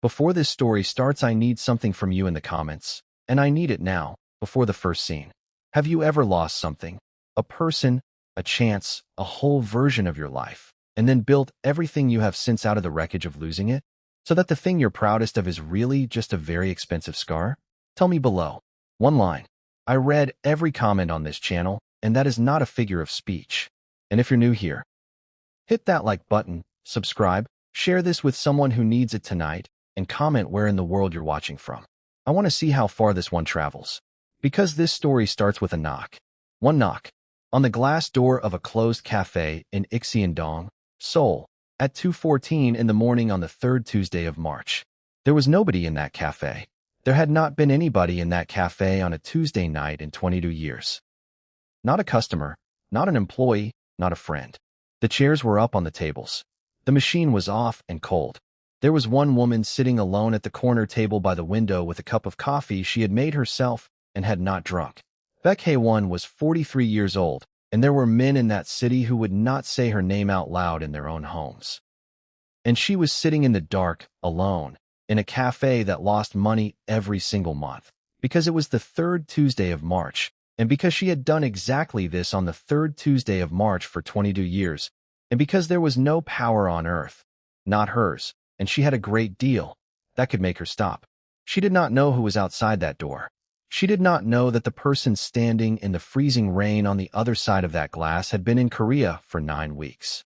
Before this story starts, I need something from you in the comments, and I need it now, before the first scene. Have you ever lost something? A person, a chance, a whole version of your life, and then built everything you have since out of the wreckage of losing it? So that the thing you're proudest of is really just a very expensive scar? Tell me below. One line. I read every comment on this channel, and that is not a figure of speech. And if you're new here, hit that like button, subscribe, share this with someone who needs it tonight, and comment where in the world you're watching from. I want to see how far this one travels. Because this story starts with a knock. One knock. On the glass door of a closed cafe in Ikseon-dong, Seoul, at 2:14 in the morning on the third Tuesday of March. There was nobody in that cafe. There had not been anybody in that cafe on a Tuesday night in 22 years. Not a customer, not an employee, not a friend. The chairs were up on the tables. The machine was off and cold. There was one woman sitting alone at the corner table by the window with a cup of coffee she had made herself and had not drunk. Baek Hae-won was 43 years old, and there were men in that city who would not say her name out loud in their own homes. And she was sitting in the dark, alone, in a cafe that lost money every single month, because it was the third Tuesday of March, and because she had done exactly this on the third Tuesday of March for 22 years, and because there was no power on earth, not hers, and she had a great deal, that could make her stop. She did not know who was outside that door. She did not know that the person standing in the freezing rain on the other side of that glass had been in Korea for 9 weeks.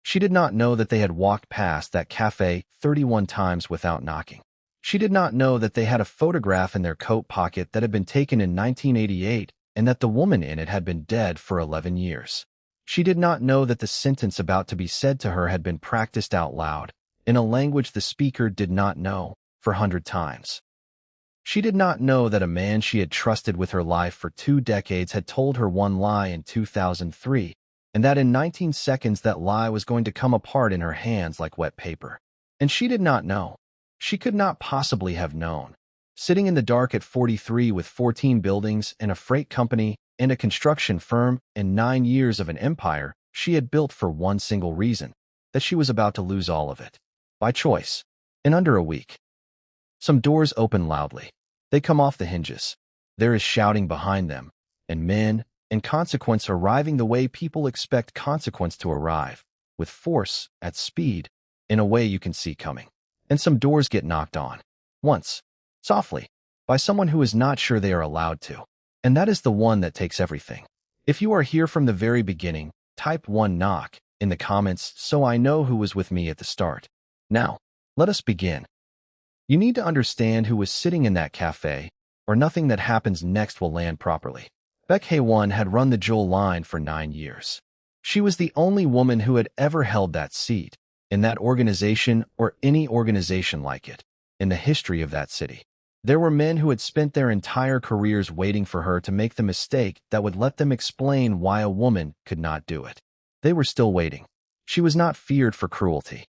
She did not know that they had walked past that cafe 31 times without knocking. She did not know that they had a photograph in their coat pocket that had been taken in 1988 and that the woman in it had been dead for 11 years. She did not know that the sentence about to be said to her had been practiced out loud, in a language the speaker did not know, for 100 times. She did not know that a man she had trusted with her life for 2 decades had told her one lie in 2003, and that in 19 seconds that lie was going to come apart in her hands like wet paper. And she did not know. She could not possibly have known. Sitting in the dark at 43 with 14 buildings and a freight company and a construction firm and 9 years of an empire she had built for one single reason, that she was about to lose all of it. By choice. In under a week. Some doors open loudly. They come off the hinges. There is shouting behind them, and men, and consequence arriving the way people expect consequence to arrive, with force, at speed, in a way you can see coming. And some doors get knocked on. Once. Softly. By someone who is not sure they are allowed to. And that is the one that takes everything. If you are here from the very beginning, type 1 knock in the comments so I know who was with me at the start. Now, let us begin. You need to understand who was sitting in that cafe, or nothing that happens next will land properly. Baek Hae-won had run the Seoul line for 9 years. She was the only woman who had ever held that seat, in that organization or any organization like it, in the history of that city. There were men who had spent their entire careers waiting for her to make the mistake that would let them explain why a woman could not do it. They were still waiting. She was not feared for cruelty.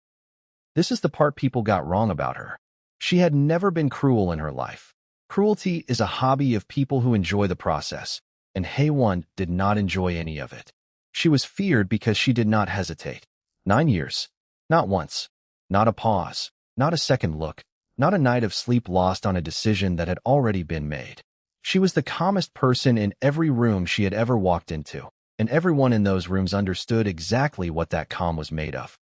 This is the part people got wrong about her. She had never been cruel in her life. Cruelty is a hobby of people who enjoy the process, and Hae-won did not enjoy any of it. She was feared because she did not hesitate. 9 years. Not once. Not a pause. Not a second look. Not a night of sleep lost on a decision that had already been made. She was the calmest person in every room she had ever walked into, and everyone in those rooms understood exactly what that calm was made of.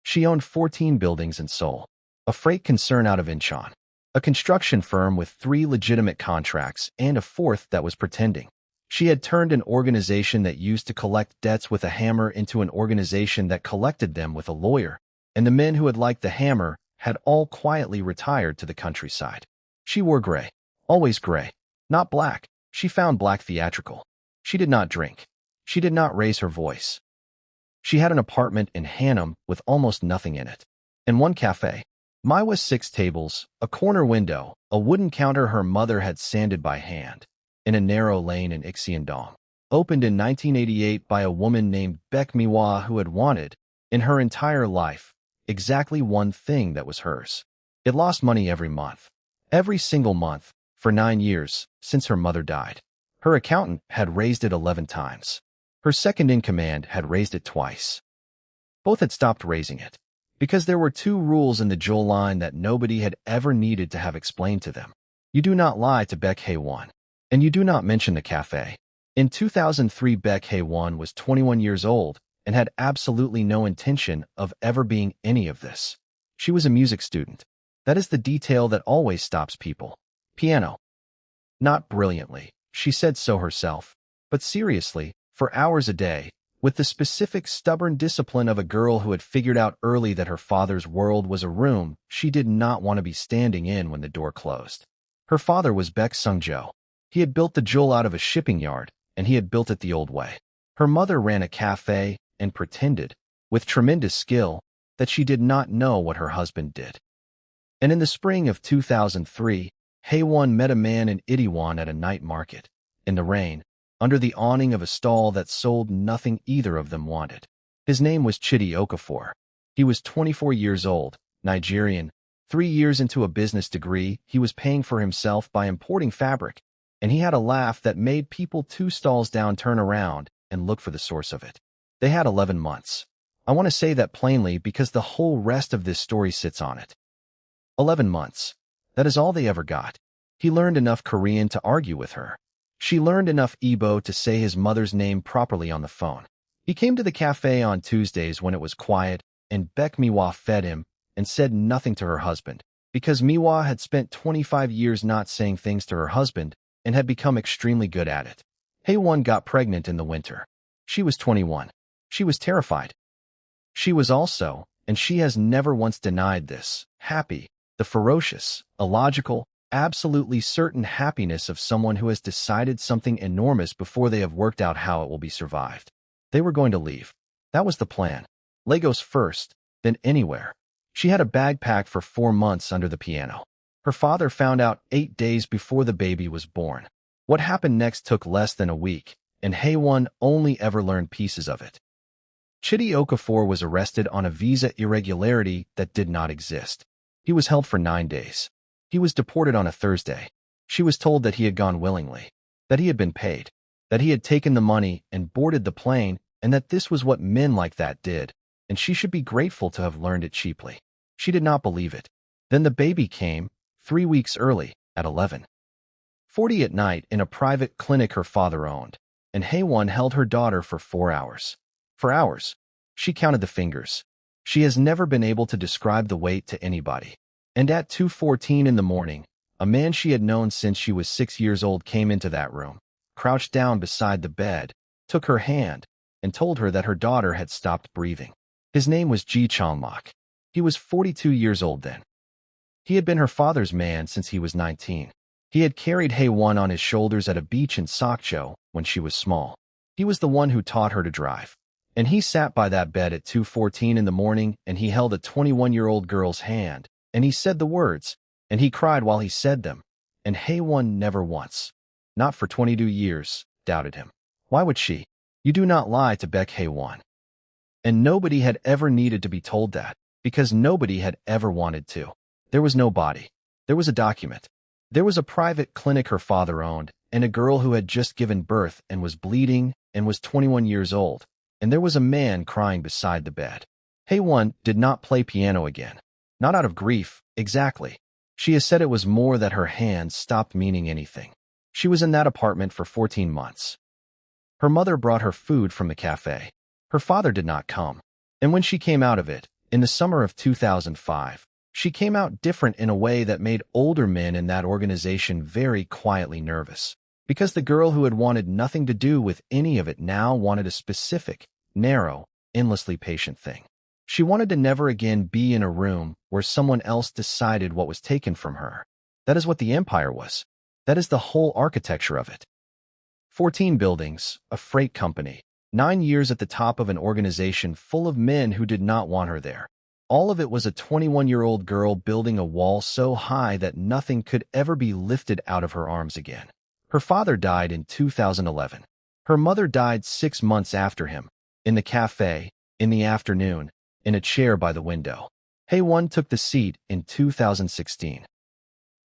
She owned 14 buildings in Seoul, a freight concern out of Incheon, a construction firm with 3 legitimate contracts and a 4th that was pretending. She had turned an organization that used to collect debts with a hammer into an organization that collected them with a lawyer, and the men who had liked the hammer had all quietly retired to the countryside. She wore gray, always gray, not black. She found black theatrical. She did not drink. She did not raise her voice. She had an apartment in Hanam with almost nothing in it. And one cafe. Was 6 tables, a corner window, a wooden counter her mother had sanded by hand, in a narrow lane in Ikseon-dong, opened in 1988 by a woman named Baek Hae-won who had wanted, in her entire life, exactly one thing that was hers. It lost money every month. Every single month, for 9 years, since her mother died. Her accountant had raised it 11 times. Her second-in-command had raised it twice. Both had stopped raising it. Because there were two rules in the Joel line that nobody had ever needed to have explained to them. You do not lie to Baek Hae-won, and you do not mention the cafe. In 2003, Baek Hae-won was 21 years old and had absolutely no intention of ever being any of this. She was a music student. That is the detail that always stops people. Piano. Not brilliantly, she said so herself, but seriously, for hours a day, with the specific stubborn discipline of a girl who had figured out early that her father's world was a room she did not want to be standing in when the door closed. Her father was Baek Sung-jo. He had built the Joel out of a shipping yard, and he had built it the old way. Her mother ran a cafe and pretended, with tremendous skill, that she did not know what her husband did. And in the spring of 2003, Hae-won met a man in Itaewon at a night market, in the rain, under the awning of a stall that sold nothing either of them wanted. His name was Chidi Okafor. He was 24 years old, Nigerian. 3 years into a business degree, he was paying for himself by importing fabric, and he had a laugh that made people 2 stalls down turn around and look for the source of it. They had 11 months. I want to say that plainly because the whole rest of this story sits on it. 11 months. That is all they ever got. He learned enough Korean to argue with her. She learned enough Igbo to say his mother's name properly on the phone. He came to the cafe on Tuesdays when it was quiet, and Baek Miwa fed him and said nothing to her husband, because Miwa had spent 25 years not saying things to her husband and had become extremely good at it. Hae-won got pregnant in the winter. She was 21. She was terrified. She was also, and she has never once denied this, happy, the ferocious, illogical, absolutely certain happiness of someone who has decided something enormous before they have worked out how it will be survived. They were going to leave. That was the plan. Lagos first, then anywhere. She had a bag packed for 4 months under the piano. Her father found out 8 days before the baby was born. What happened next took less than a week, and Hae-won only ever learned pieces of it. Chidi Okafor was arrested on a visa irregularity that did not exist. He was held for 9 days. He was deported on a Thursday. She was told that he had gone willingly, that he had been paid, that he had taken the money and boarded the plane, and that this was what men like that did, and she should be grateful to have learned it cheaply. She did not believe it. Then the baby came, 3 weeks early, at 11:40 at night in a private clinic her father owned, and Hae-won held her daughter for 4 hours. For hours. She counted the fingers. She has never been able to describe the weight to anybody. And at 2:14 in the morning, a man she had known since she was 6 years old came into that room, crouched down beside the bed, took her hand, and told her that her daughter had stopped breathing. His name was Ji Chong-mak. He was 42 years old then. He had been her father's man since he was 19. He had carried Hae-won on his shoulders at a beach in Sokcho when she was small. He was the one who taught her to drive. And he sat by that bed at 2:14 in the morning, and he held a 21-year-old girl's hand, and he said the words, and he cried while he said them, and Hae-won never once, not for 22 years, doubted him. Why would she? You do not lie to Baek Hae-won. And nobody had ever needed to be told that, because nobody had ever wanted to. There was no body. There was a document. There was a private clinic her father owned, and a girl who had just given birth and was bleeding and was 21 years old, and there was a man crying beside the bed. Hae-won did not play piano again. Not out of grief, exactly. She has said it was more that her hands stopped meaning anything. She was in that apartment for 14 months. Her mother brought her food from the cafe. Her father did not come. And when she came out of it, in the summer of 2005, she came out different in a way that made older men in that organization very quietly nervous. Because the girl who had wanted nothing to do with any of it now wanted a specific, narrow, endlessly patient thing. She wanted to never again be in a room where someone else decided what was taken from her. That is what the empire was. That is the whole architecture of it. 14 buildings, a freight company, 9 years at the top of an organization full of men who did not want her there. All of it was a 21-year-old girl building a wall so high that nothing could ever be lifted out of her arms again. Her father died in 2011. Her mother died 6 months after him, in the cafe, in the afternoon, in a chair by the window. Hae-won took the seat in 2016.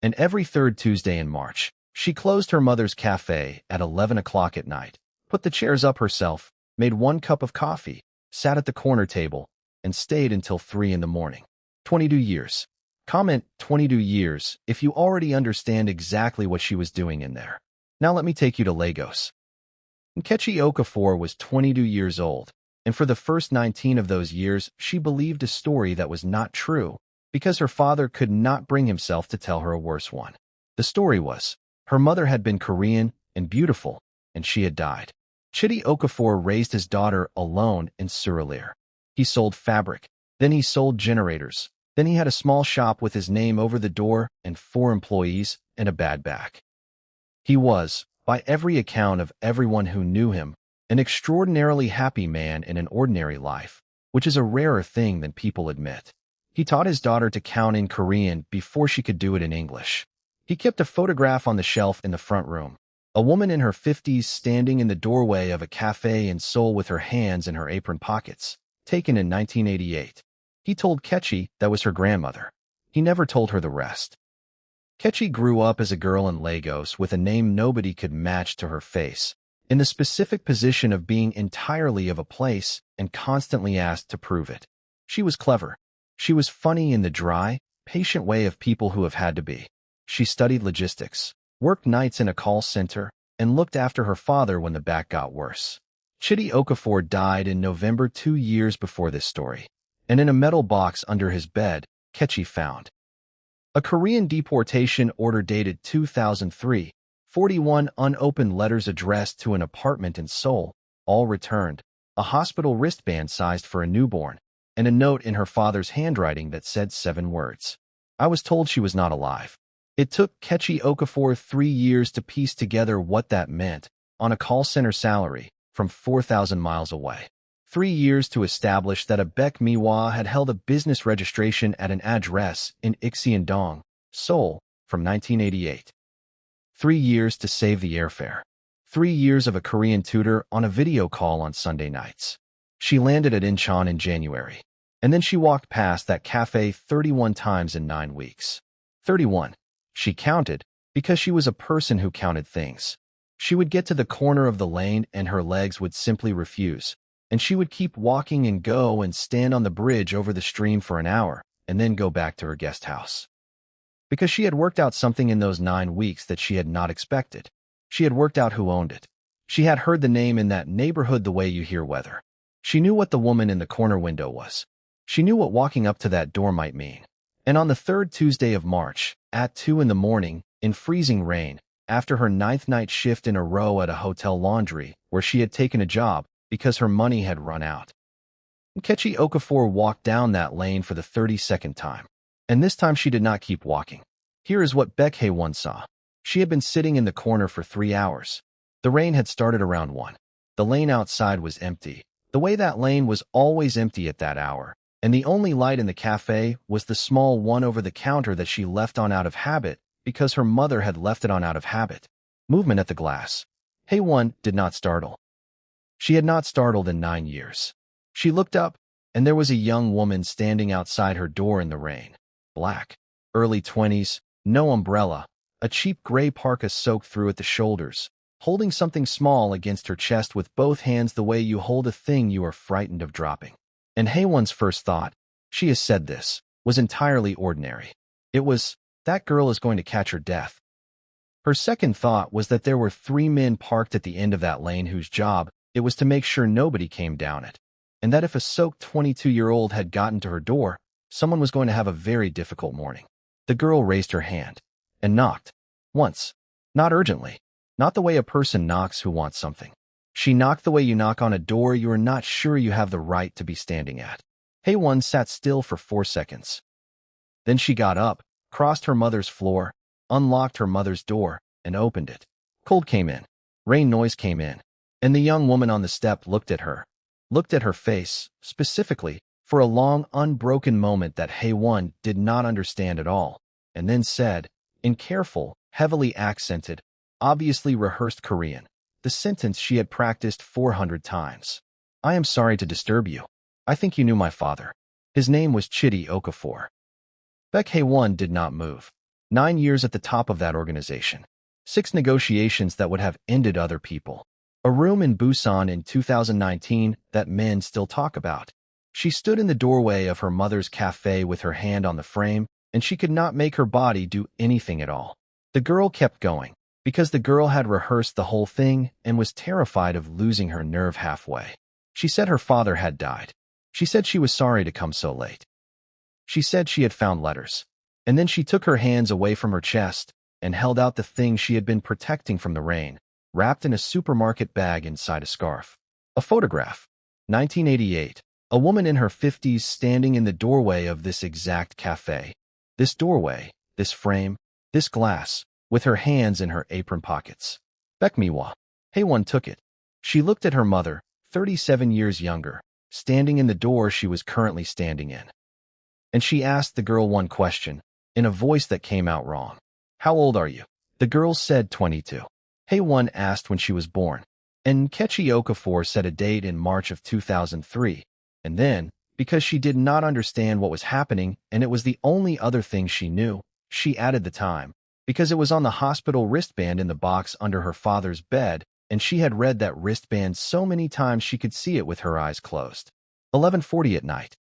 And every third Tuesday in March, she closed her mother's cafe at 11 o'clock at night, put the chairs up herself, made 1 cup of coffee, sat at the corner table, and stayed until 3 in the morning. 22 years. Comment 22 years if you already understand exactly what she was doing in there. Now let me take you to Lagos. Nkechi Okafor was 22 years old, and for the first 19 of those years, she believed a story that was not true because her father could not bring himself to tell her a worse one. The story was, her mother had been Korean and beautiful, and she had died. Chidi Okafor raised his daughter alone in Surulere. He sold fabric, then he sold generators, then he had a small shop with his name over the door and 4 employees and a bad back. He was, by every account of everyone who knew him, an extraordinarily happy man in an ordinary life, which is a rarer thing than people admit. He taught his daughter to count in Korean before she could do it in English. He kept a photograph on the shelf in the front room. A woman in her 50s standing in the doorway of a cafe in Seoul with her hands in her apron pockets, taken in 1988. He told Kechi that was her grandmother. He never told her the rest. Kechi grew up as a girl in Lagos with a name nobody could match to her face, in the specific position of being entirely of a place and constantly asked to prove it. She was clever. She was funny in the dry, patient way of people who have had to be. She studied logistics, worked nights in a call center, and looked after her father when the back got worse. Chidi Okafor died in November 2 years before this story, and in a metal box under his bed, Kechi found a Korean deportation order dated 2003, 41 unopened letters addressed to an apartment in Seoul, all returned, a hospital wristband sized for a newborn, and a note in her father's handwriting that said 7 words. I was told she was not alive. It took Kechi Okafor 3 years to piece together what that meant, on a call center salary, from 4,000 miles away. 3 years to establish that a Baek Hae-won had held a business registration at an address in Ikseon-dong, Seoul, from 1988. 3 years to save the airfare. 3 years of a Korean tutor on a video call on Sunday nights. She landed at Incheon in January, and then she walked past that cafe 31 times in 9 weeks. 31. She counted, because she was a person who counted things. She would get to the corner of the lane and her legs would simply refuse, and she would keep walking and go and stand on the bridge over the stream for an hour, and then go back to her guest house. Because she had worked out something in those 9 weeks that she had not expected. She had worked out who owned it. She had heard the name in that neighborhood the way you hear weather. She knew what the woman in the corner window was. She knew what walking up to that door might mean. And on the 3rd Tuesday of March, at 2 in the morning, in freezing rain, after her 9th night shift in a row at a hotel laundry, where she had taken a job because her money had run out, Nkechi Okafor walked down that lane for the 32nd time. And this time she did not keep walking. Here is what Baek Hae-won saw. She had been sitting in the corner for 3 hours. The rain had started around 1. The lane outside was empty, the way that lane was always empty at that hour, and the only light in the cafe was the small one over the counter that she left on out of habit because her mother had left it on out of habit. Movement at the glass. Hae-won did not startle. She had not startled in 9 years. She looked up, and there was a young woman standing outside her door in the rain. Black, early 20s, no umbrella, a cheap gray parka soaked through at the shoulders, holding something small against her chest with both hands the way you hold a thing you are frightened of dropping. And Hae-won's first thought, she has said this, was entirely ordinary. It was, that girl is going to catch her death. Her second thought was that there were 3 men parked at the end of that lane whose job it was to make sure nobody came down it, and that if a soaked 22-year-old had gotten to her door, someone was going to have a very difficult morning. The girl raised her hand and knocked. Once. Not urgently. Not the way a person knocks who wants something. She knocked the way you knock on a door you are not sure you have the right to be standing at. Hae-won sat still for 4 seconds. Then she got up, crossed her mother's floor, unlocked her mother's door, and opened it. Cold came in. Rain noise came in. And the young woman on the step looked at her face, specifically, for a long, unbroken moment that Hae-won did not understand at all, and then said, in careful, heavily accented, obviously rehearsed Korean, the sentence she had practiced 400 times. I am sorry to disturb you. I think you knew my father. His name was Chidi Okafor. Baek Hae-won did not move. 9 years at the top of that organization. 6 negotiations that would have ended other people. A room in Busan in 2019 that men still talk about. She stood in the doorway of her mother's cafe with her hand on the frame, and she could not make her body do anything at all. The girl kept going, because the girl had rehearsed the whole thing and was terrified of losing her nerve halfway. She said her father had died. She said she was sorry to come so late. She said she had found letters. And then she took her hands away from her chest and held out the thing she had been protecting from the rain, wrapped in a supermarket bag inside a scarf. A photograph. 1988. A woman in her 50s standing in the doorway of this exact cafe. This doorway, this frame, this glass, with her hands in her apron pockets. Baek Hae-won took it. She looked at her mother, 37 years younger, standing in the door she was currently standing in. And she asked the girl one question, in a voice that came out wrong. How old are you? The girl said 22. Hae-won asked when she was born. And Kechi Okafor said a date in March of 2003. And then, because she did not understand what was happening and it was the only other thing she knew, she added the time, because it was on the hospital wristband in the box under her father's bed, and she had read that wristband so many times she could see it with her eyes closed. 11:40 at night.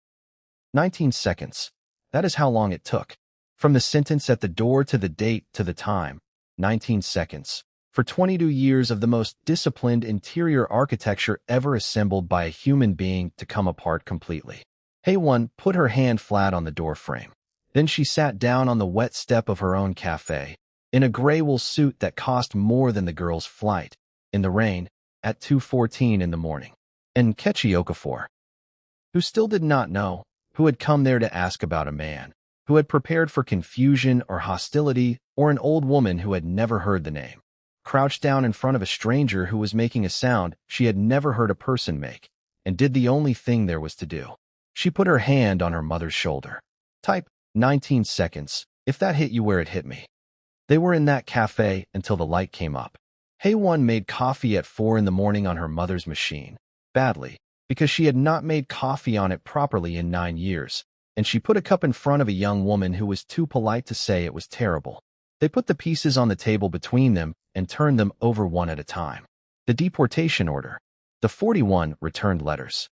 19 seconds. That is how long it took. From the sentence at the door to the date to the time. 19 seconds. For 22 years of the most disciplined interior architecture ever assembled by a human being to come apart completely. Hae-won put her hand flat on the door frame. Then she sat down on the wet step of her own cafe, in a gray wool suit that cost more than the girl's flight, in the rain, at 2:14 in the morning. And Kechi Okafor, who still did not know, who had come there to ask about a man, who had prepared for confusion or hostility, or an old woman who had never heard the name, crouched down in front of a stranger who was making a sound she had never heard a person make, and did the only thing there was to do. She put her hand on her mother's shoulder. Type, 19 seconds, if that hit you where it hit me. They were in that cafe until the light came up. Hae-won made coffee at 4 in the morning on her mother's machine, badly, because she had not made coffee on it properly in 9 years, and she put a cup in front of a young woman who was too polite to say it was terrible. They put the pieces on the table between them and turned them over one at a time. The deportation order. The 41 returned letters.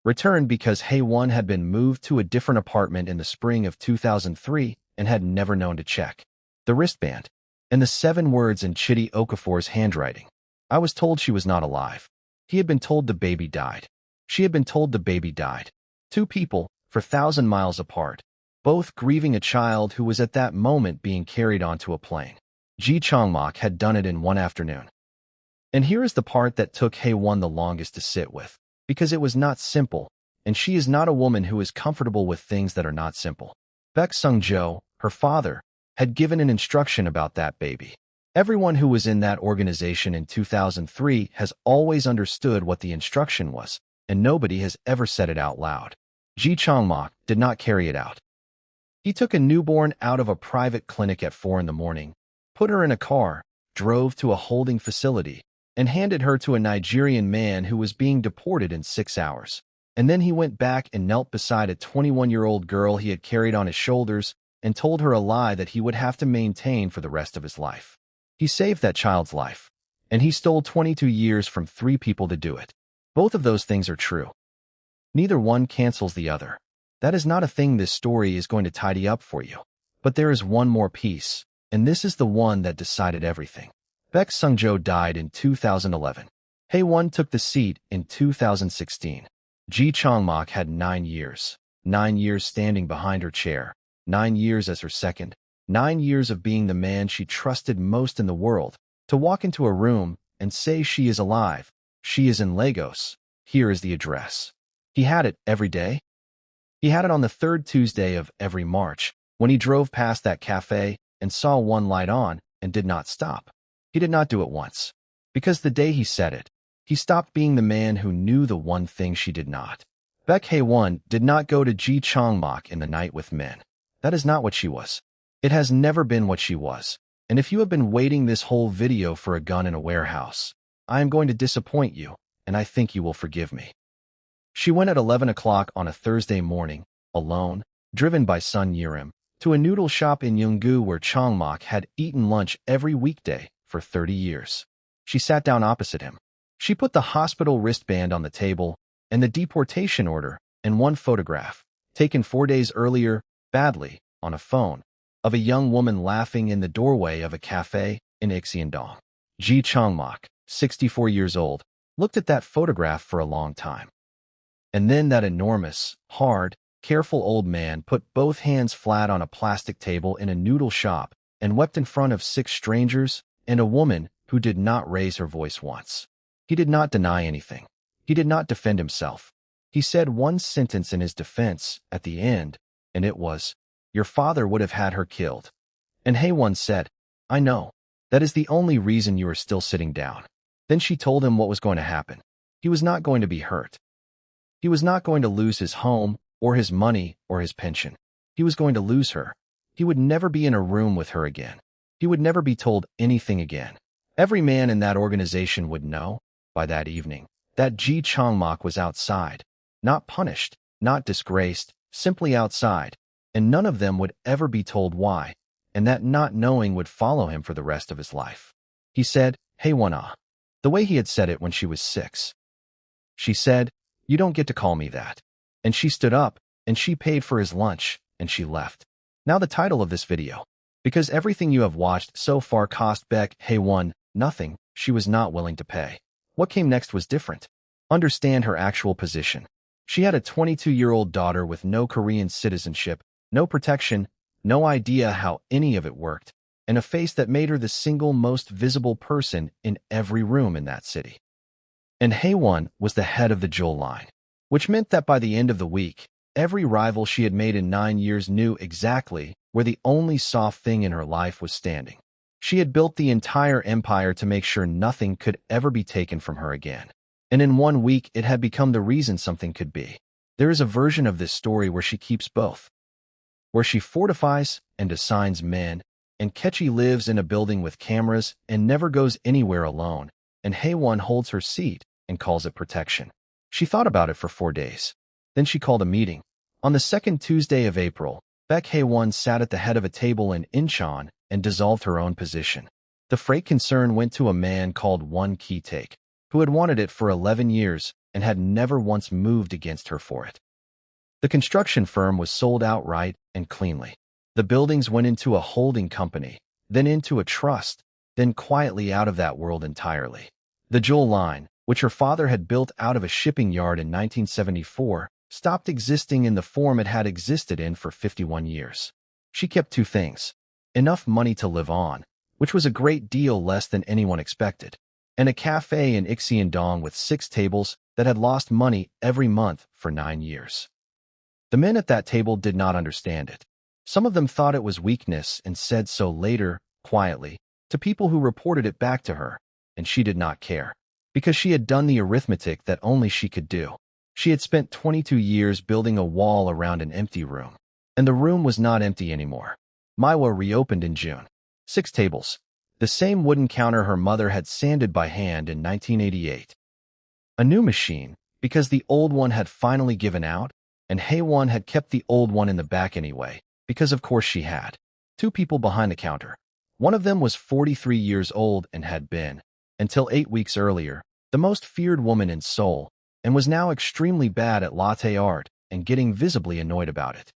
Returned because Hae-won had been moved to a different apartment in the spring of 2003 and had never known to check. The wristband. And the 7 words in Chidi Okafor's handwriting. I was told she was not alive. He had been told the baby died. She had been told the baby died. 2 people, for 1,000 miles apart, both grieving a child who was at that moment being carried onto a plane. Ji Changmak had done it in one afternoon. And here is the part that took Hae-won the longest to sit with, because it was not simple, and she is not a woman who is comfortable with things that are not simple. Baek Sung-jo, her father, had given an instruction about that baby. Everyone who was in that organization in 2003 has always understood what the instruction was, and nobody has ever said it out loud. Ji Changmak did not carry it out. He took a newborn out of a private clinic at 4 in the morning, put her in a car, drove to a holding facility, and handed her to a Nigerian man who was being deported in 6 hours. And then he went back and knelt beside a 21-year-old girl he had carried on his shoulders and told her a lie that he would have to maintain for the rest of his life. He saved that child's life, and he stole 22 years from 3 people to do it. Both of those things are true. Neither one cancels the other. That is not a thing this story is going to tidy up for you. But there is one more piece, and this is the one that decided everything. Baek Sung-jo died in 2011. Hae-won took the seat in 2016. Ji Changmak had 9 years. 9 years standing behind her chair. 9 years as her second. 9 years of being the man she trusted most in the world. To walk into a room and say she is alive. She is in Lagos. Here is the address. He had it every day. He had it on the 3rd Tuesday of every March, when he drove past that cafe and saw one light on and did not stop. He did not do it once. Because the day he said it, he stopped being the man who knew the one thing she did not. Baek Hae-won did not go to Ji Changmak in the night with men. That is not what she was. It has never been what she was. And if you have been waiting this whole video for a gun in a warehouse, I am going to disappoint you, and I think you will forgive me. She went at 11 o'clock on a Thursday morning, alone, driven by Sun Yerim, to a noodle shop in Yeonggu where Changmak had eaten lunch every weekday for 30 years. She sat down opposite him. She put the hospital wristband on the table and the deportation order, and one photograph, taken 4 days earlier, badly, on a phone, of a young woman laughing in the doorway of a cafe in Ikseon-dong. Ji Changmak, 64 years old, looked at that photograph for a long time. And then that enormous, hard, careful old man put both hands flat on a plastic table in a noodle shop and wept in front of 6 strangers and a woman who did not raise her voice once. He did not deny anything. He did not defend himself. He said one sentence in his defense at the end, and it was, "Your father would have had her killed." And Hae-won said, "I know. That is the only reason you are still sitting down." Then she told him what was going to happen. He was not going to be hurt. He was not going to lose his home, or his money, or his pension. He was going to lose her. He would never be in a room with her again. He would never be told anything again. Every man in that organization would know, by that evening, that Ji Changmak was outside, not punished, not disgraced, simply outside, and none of them would ever be told why, and that not knowing would follow him for the rest of his life. He said, "Hae-won, the way he had said it when she was 6. She said, "You don't get to call me that." And she stood up, and she paid for his lunch, and she left. Now the title of this video. Because everything you have watched so far cost Baek Hae-won nothing, she was not willing to pay. What came next was different. Understand her actual position. She had a 22-year-old daughter with no Korean citizenship, no protection, no idea how any of it worked, and a face that made her the single most visible person in every room in that city. And Hae-won was the head of the Seoul line, which meant that by the end of the week, every rival she had made in 9 years knew exactly where the only soft thing in her life was standing. She had built the entire empire to make sure nothing could ever be taken from her again. And in 1 week, it had become the reason something could be. There is a version of this story where she keeps both, where she fortifies and assigns men, and Kechi lives in a building with cameras and never goes anywhere alone, and Hae-won holds her seat and calls it protection. She thought about it for 4 days. Then she called a meeting. On the second Tuesday of April, Baek Hae-won sat at the head of a table in Incheon and dissolved her own position. The freight concern went to a man called Won Ki-taek, who had wanted it for 11 years and had never once moved against her for it. The construction firm was sold outright and cleanly. The buildings went into a holding company, then into a trust, then quietly out of that world entirely. The Seoul line, which her father had built out of a shipping yard in 1974, stopped existing in the form it had existed in for 51 years. She kept 2 things: enough money to live on, which was a great deal less than anyone expected, and a cafe in Ikseon-dong with 6 tables that had lost money every month for 9 years. The men at that table did not understand it. Some of them thought it was weakness and said so later, quietly, to people who reported it back to her, and she did not care, because she had done the arithmetic that only she could do. She had spent 22 years building a wall around an empty room, and the room was not empty anymore. Maiwa reopened in June. 6 tables, the same wooden counter her mother had sanded by hand in 1988. A new machine, because the old one had finally given out, and Hae-won had kept the old one in the back anyway, because of course she had. 2 people behind the counter. One of them was 43 years old and had been, until 8 weeks earlier, the most feared woman in Seoul, and was now extremely bad at latte art and getting visibly annoyed about it.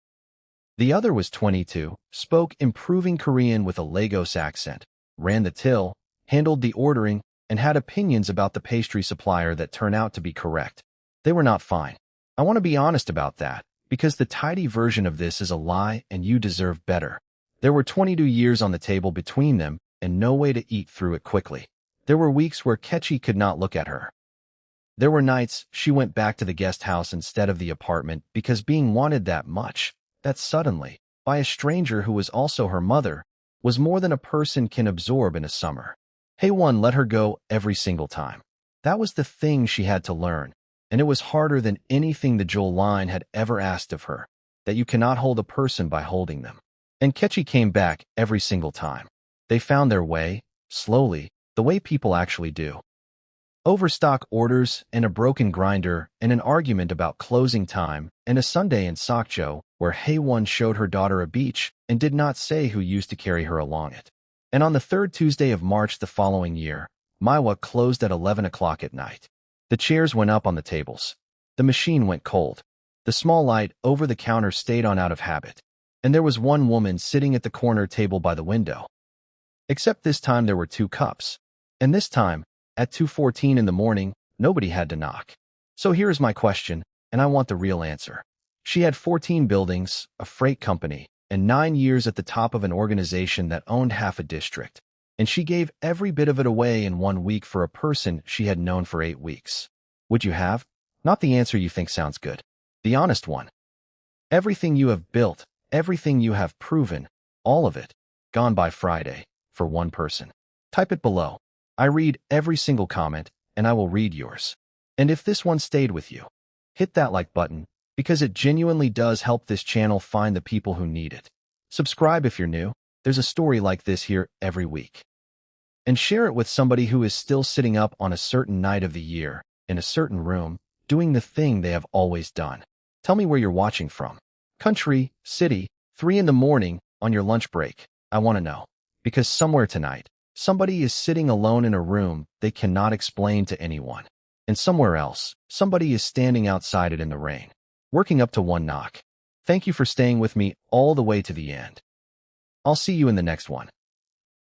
The other was 22, spoke improving Korean with a Lagos accent, ran the till, handled the ordering, and had opinions about the pastry supplier that turned out to be correct. They were not fine. I want to be honest about that, because the tidy version of this is a lie and you deserve better. There were 22 years on the table between them and no way to eat through it quickly. There were weeks where Kechi could not look at her. There were nights she went back to the guest house instead of the apartment because being wanted that much, that suddenly, by a stranger who was also her mother, was more than a person can absorb in a summer. Hae-won let her go every single time. That was the thing she had to learn, and it was harder than anything the Seoul line had ever asked of her, that you cannot hold a person by holding them. And Kechi came back every single time. They found their way, slowly, the way people actually do. Overstock orders and a broken grinder and an argument about closing time and a Sunday in Sokcho where Hae-won showed her daughter a beach and did not say who used to carry her along it. And on the 3rd Tuesday of March the following year, Maiwa closed at 11 o'clock at night. The chairs went up on the tables. The machine went cold. The small light over the counter stayed on out of habit, and there was one woman sitting at the corner table by the window. Except this time there were 2 cups. And this time, at 2:14 in the morning, nobody had to knock. So here is my question, and I want the real answer. She had 14 buildings, a freight company, and 9 years at the top of an organization that owned half a district. And she gave every bit of it away in 1 week for a person she had known for 8 weeks. Would you have? Not the answer you think sounds good. The honest one. Everything you have built, everything you have proven, all of it, gone by Friday, for one person. Type it below. I read every single comment, and I will read yours. And if this one stayed with you, hit that like button, because it genuinely does help this channel find the people who need it. Subscribe if you're new. There's a story like this here every week. And share it with somebody who is still sitting up on a certain night of the year, in a certain room, doing the thing they have always done. Tell me where you're watching from. Country, city, 3 in the morning, on your lunch break. I want to know. Because somewhere tonight, somebody is sitting alone in a room they cannot explain to anyone. And somewhere else, somebody is standing outside it in the rain, working up to 1 knock. Thank you for staying with me all the way to the end. I'll see you in the next one.